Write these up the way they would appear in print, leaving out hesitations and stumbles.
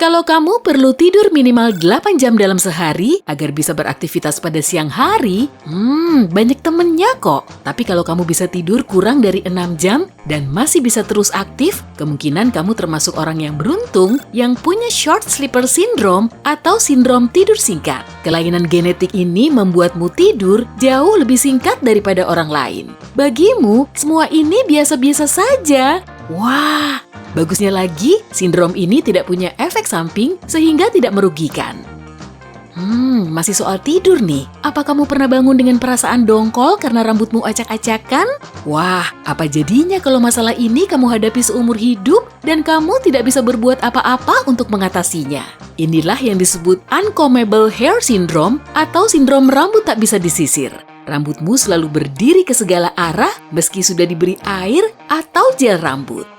Kalau kamu perlu tidur minimal 8 jam dalam sehari agar bisa beraktivitas pada siang hari, banyak temennya kok. Tapi kalau kamu bisa tidur kurang dari 6 jam dan masih bisa terus aktif, kemungkinan kamu termasuk orang yang beruntung yang punya short sleeper syndrome atau sindrom tidur singkat. Kelainan genetik ini membuatmu tidur jauh lebih singkat daripada orang lain. Bagimu, semua ini biasa-biasa saja. Wah! Bagusnya lagi, sindrom ini tidak punya efek samping sehingga tidak merugikan. Masih soal tidur nih. Apa kamu pernah bangun dengan perasaan dongkol karena rambutmu acak-acakan? Wah, apa jadinya kalau masalah ini kamu hadapi seumur hidup dan kamu tidak bisa berbuat apa-apa untuk mengatasinya? Inilah yang disebut uncombable hair syndrome atau sindrom rambut tak bisa disisir. Rambutmu selalu berdiri ke segala arah meski sudah diberi air atau gel rambut.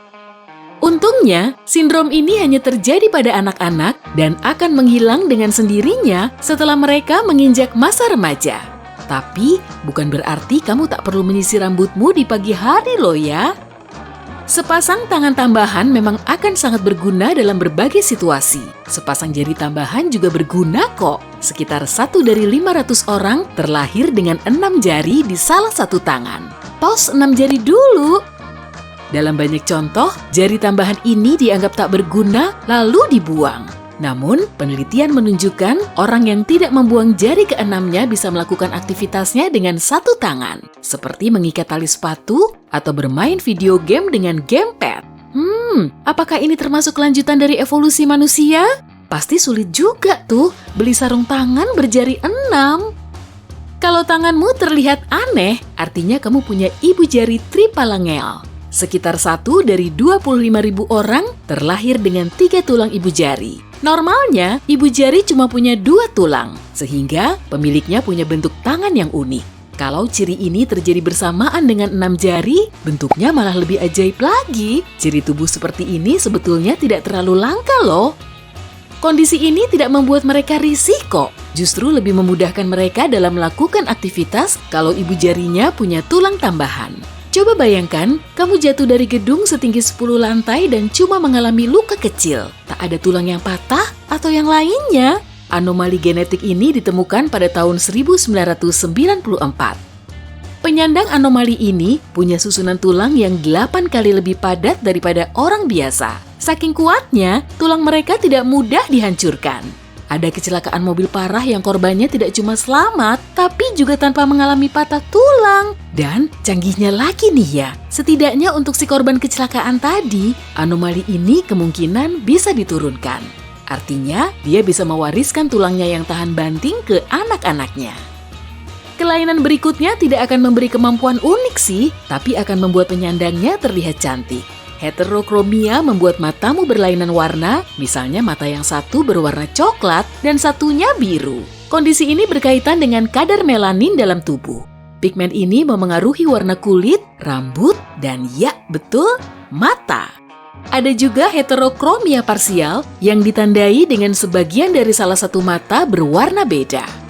Untungnya, sindrom ini hanya terjadi pada anak-anak dan akan menghilang dengan sendirinya setelah mereka menginjak masa remaja. Tapi, bukan berarti kamu tak perlu menyisir rambutmu di pagi hari loh ya. Sepasang tangan tambahan memang akan sangat berguna dalam berbagai situasi. Sepasang jari tambahan juga berguna kok. Sekitar 1 dari 500 orang terlahir dengan 6 jari di salah satu tangan. Tos 6 jari dulu. Dalam banyak contoh, jari tambahan ini dianggap tak berguna lalu dibuang. Namun, penelitian menunjukkan orang yang tidak membuang jari keenamnya bisa melakukan aktivitasnya dengan satu tangan, seperti mengikat tali sepatu atau bermain video game dengan gamepad. Apakah ini termasuk kelanjutan dari evolusi manusia? Pasti sulit juga tuh beli sarung tangan berjari 6. Kalau tanganmu terlihat aneh, artinya kamu punya ibu jari triphalangel. Sekitar 1 dari 25.000 orang terlahir dengan 3 tulang ibu jari. Normalnya, ibu jari cuma punya 2 tulang, sehingga pemiliknya punya bentuk tangan yang unik. Kalau ciri ini terjadi bersamaan dengan 6 jari, bentuknya malah lebih ajaib lagi. Ciri tubuh seperti ini sebetulnya tidak terlalu langka loh. Kondisi ini tidak membuat mereka risih kok. Justru lebih memudahkan mereka dalam melakukan aktivitas kalau ibu jarinya punya tulang tambahan. Coba bayangkan, kamu jatuh dari gedung setinggi 10 lantai dan cuma mengalami luka kecil. Tak ada tulang yang patah atau yang lainnya. Anomali genetik ini ditemukan pada tahun 1994. Penyandang anomali ini punya susunan tulang yang 8 kali lebih padat daripada orang biasa. Saking kuatnya, tulang mereka tidak mudah dihancurkan. Ada kecelakaan mobil parah yang korbannya tidak cuma selamat, tapi juga tanpa mengalami patah tulang. Dan canggihnya lagi nih ya, setidaknya untuk si korban kecelakaan tadi, anomali ini kemungkinan bisa diturunkan. Artinya, dia bisa mewariskan tulangnya yang tahan banting ke anak-anaknya. Kelainan berikutnya tidak akan memberi kemampuan unik sih, tapi akan membuat penyandangnya terlihat cantik. Heterokromia membuat matamu berlainan warna, misalnya mata yang satu berwarna coklat dan satunya biru. Kondisi ini berkaitan dengan kadar melanin dalam tubuh. Pigmen ini memengaruhi warna kulit, rambut, dan ya, betul, mata. Ada juga heterokromia parsial yang ditandai dengan sebagian dari salah satu mata berwarna beda.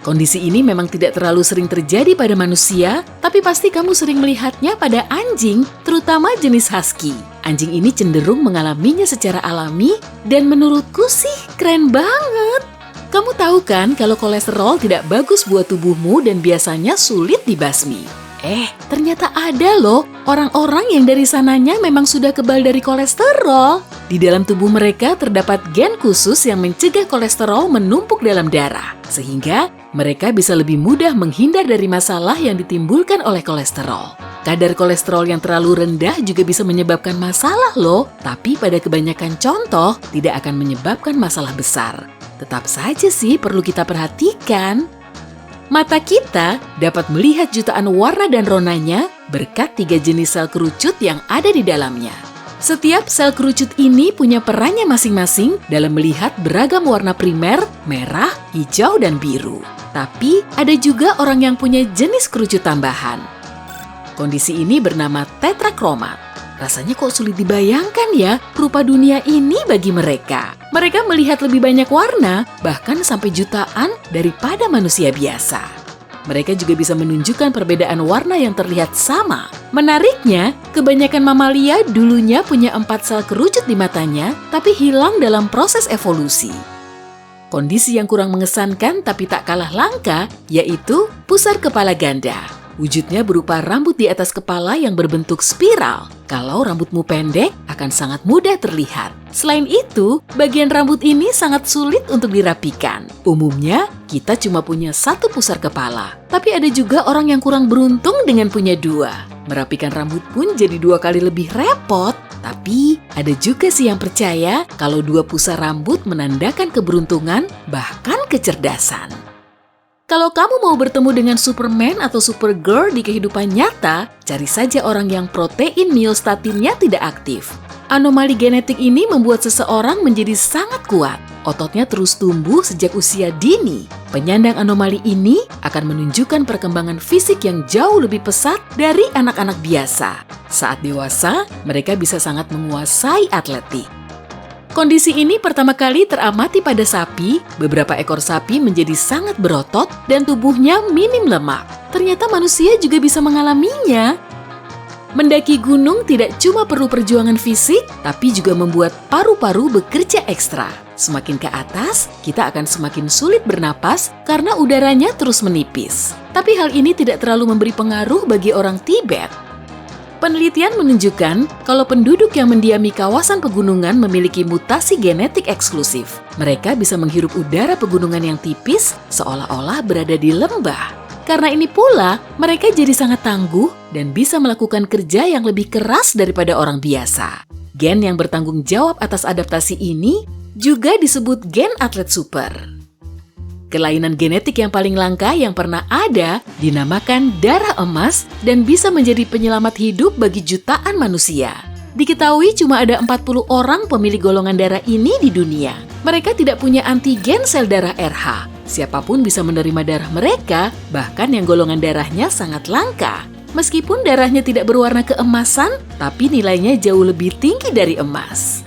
Kondisi ini memang tidak terlalu sering terjadi pada manusia, tapi pasti kamu sering melihatnya pada anjing, terutama jenis husky. Anjing ini cenderung mengalaminya secara alami, dan menurutku sih keren banget. Kamu tahu kan kalau kolesterol tidak bagus buat tubuhmu dan biasanya sulit dibasmi. Ternyata ada loh orang-orang yang dari sananya memang sudah kebal dari kolesterol. Di dalam tubuh mereka terdapat gen khusus yang mencegah kolesterol menumpuk dalam darah, sehingga mereka bisa lebih mudah menghindar dari masalah yang ditimbulkan oleh kolesterol. Kadar kolesterol yang terlalu rendah juga bisa menyebabkan masalah loh, tapi pada kebanyakan contoh tidak akan menyebabkan masalah besar. Tetap saja sih perlu kita perhatikan. Mata kita dapat melihat jutaan warna dan ronanya berkat 3 jenis sel kerucut yang ada di dalamnya. Setiap sel kerucut ini punya perannya masing-masing dalam melihat beragam warna primer, merah, hijau, dan biru. Tapi ada juga orang yang punya jenis kerucut tambahan. Kondisi ini bernama tetrakromat. Rasanya kok sulit dibayangkan ya rupa dunia ini bagi mereka. Mereka melihat lebih banyak warna, bahkan sampai jutaan daripada manusia biasa. Mereka juga bisa menunjukkan perbedaan warna yang terlihat sama. Menariknya, kebanyakan mamalia dulunya punya 4 sel kerucut di matanya, tapi hilang dalam proses evolusi. Kondisi yang kurang mengesankan tapi tak kalah langka, yaitu pusar kepala ganda. Wujudnya berupa rambut di atas kepala yang berbentuk spiral. Kalau rambutmu pendek, akan sangat mudah terlihat. Selain itu, bagian rambut ini sangat sulit untuk dirapikan. Umumnya, kita cuma punya 1 pusar kepala. Tapi ada juga orang yang kurang beruntung dengan punya 2. Merapikan rambut pun jadi 2 kali lebih repot. Tapi, ada juga sih yang percaya kalau 2 pusar rambut menandakan keberuntungan, bahkan kecerdasan. Kalau kamu mau bertemu dengan Superman atau Supergirl di kehidupan nyata, cari saja orang yang protein myostatinnya tidak aktif. Anomali genetik ini membuat seseorang menjadi sangat kuat. Ototnya terus tumbuh sejak usia dini. Penyandang anomali ini akan menunjukkan perkembangan fisik yang jauh lebih pesat dari anak-anak biasa. Saat dewasa, mereka bisa sangat menguasai atletik. Kondisi ini pertama kali teramati pada sapi. Beberapa ekor sapi menjadi sangat berotot dan tubuhnya minim lemak. Ternyata manusia juga bisa mengalaminya. Mendaki gunung tidak cuma perlu perjuangan fisik, tapi juga membuat paru-paru bekerja ekstra. Semakin ke atas, kita akan semakin sulit bernapas karena udaranya terus menipis. Tapi hal ini tidak terlalu memberi pengaruh bagi orang Tibet. Penelitian menunjukkan kalau penduduk yang mendiami kawasan pegunungan memiliki mutasi genetik eksklusif. Mereka bisa menghirup udara pegunungan yang tipis seolah-olah berada di lembah. Karena ini pula, mereka jadi sangat tangguh dan bisa melakukan kerja yang lebih keras daripada orang biasa. Gen yang bertanggung jawab atas adaptasi ini juga disebut gen atlet super. Kelainan genetik yang paling langka yang pernah ada dinamakan darah emas dan bisa menjadi penyelamat hidup bagi jutaan manusia. Diketahui cuma ada 40 orang pemilik golongan darah ini di dunia. Mereka tidak punya antigen sel darah RH. Siapapun bisa menerima darah mereka, bahkan yang golongan darahnya sangat langka. Meskipun darahnya tidak berwarna keemasan, tapi nilainya jauh lebih tinggi dari emas.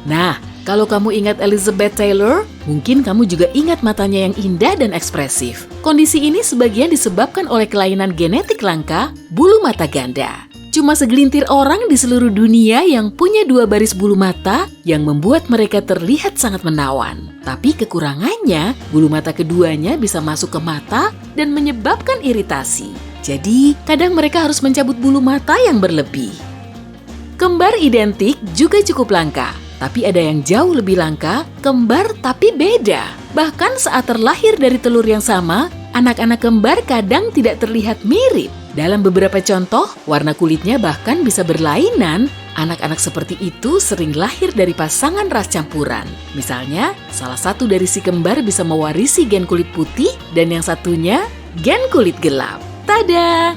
Nah, kalau kamu ingat Elizabeth Taylor, mungkin kamu juga ingat matanya yang indah dan ekspresif. Kondisi ini sebagian disebabkan oleh kelainan genetik langka, bulu mata ganda. Cuma segelintir orang di seluruh dunia yang punya 2 baris bulu mata yang membuat mereka terlihat sangat menawan. Tapi kekurangannya, bulu mata keduanya bisa masuk ke mata dan menyebabkan iritasi. Jadi, kadang mereka harus mencabut bulu mata yang berlebih. Kembar identik juga cukup langka. Tapi ada yang jauh lebih langka, kembar tapi beda. Bahkan saat terlahir dari telur yang sama, anak-anak kembar kadang tidak terlihat mirip. Dalam beberapa contoh, warna kulitnya bahkan bisa berlainan. Anak-anak seperti itu sering lahir dari pasangan ras campuran. Misalnya, salah satu dari si kembar bisa mewarisi gen kulit putih dan yang satunya gen kulit gelap. Tada!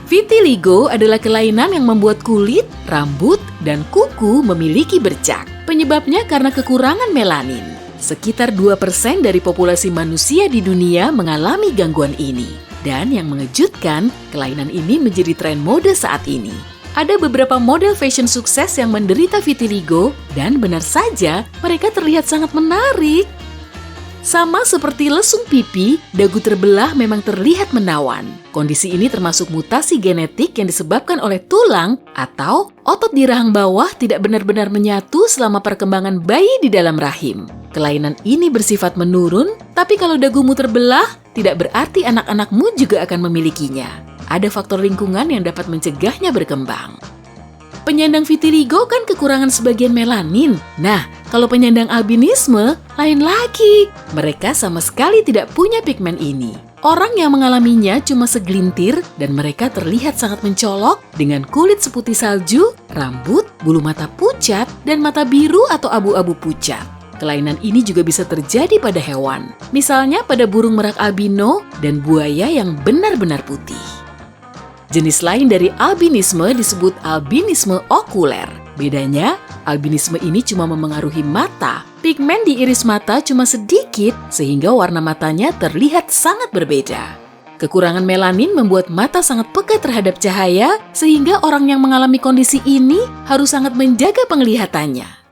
Vitiligo adalah kelainan yang membuat kulit, rambut, dan kuku memiliki bercak. Penyebabnya karena kekurangan melanin. Sekitar 2% dari populasi manusia di dunia mengalami gangguan ini. Dan yang mengejutkan, kelainan ini menjadi tren mode saat ini. Ada beberapa model fashion sukses yang menderita vitiligo, dan benar saja mereka terlihat sangat menarik. Sama seperti lesung pipi, dagu terbelah memang terlihat menawan. Kondisi ini termasuk mutasi genetik yang disebabkan oleh tulang atau otot di rahang bawah tidak benar-benar menyatu selama perkembangan bayi di dalam rahim. Kelainan ini bersifat menurun, tapi kalau dagumu terbelah, tidak berarti anak-anakmu juga akan memilikinya. Ada faktor lingkungan yang dapat mencegahnya berkembang. Penyandang vitiligo kan kekurangan sebagian melanin. Nah, kalau penyandang albinisme, lain lagi. Mereka sama sekali tidak punya pigmen ini. Orang yang mengalaminya cuma segelintir dan mereka terlihat sangat mencolok dengan kulit seputih salju, rambut, bulu mata pucat, dan mata biru atau abu-abu pucat. Kelainan ini juga bisa terjadi pada hewan. Misalnya pada burung merak albino dan buaya yang benar-benar putih. Jenis lain dari albinisme disebut albinisme okuler. Bedanya, albinisme ini cuma memengaruhi mata. Pigmen di iris mata cuma sedikit sehingga warna matanya terlihat sangat berbeda. Kekurangan melanin membuat mata sangat peka terhadap cahaya sehingga orang yang mengalami kondisi ini harus sangat menjaga penglihatannya.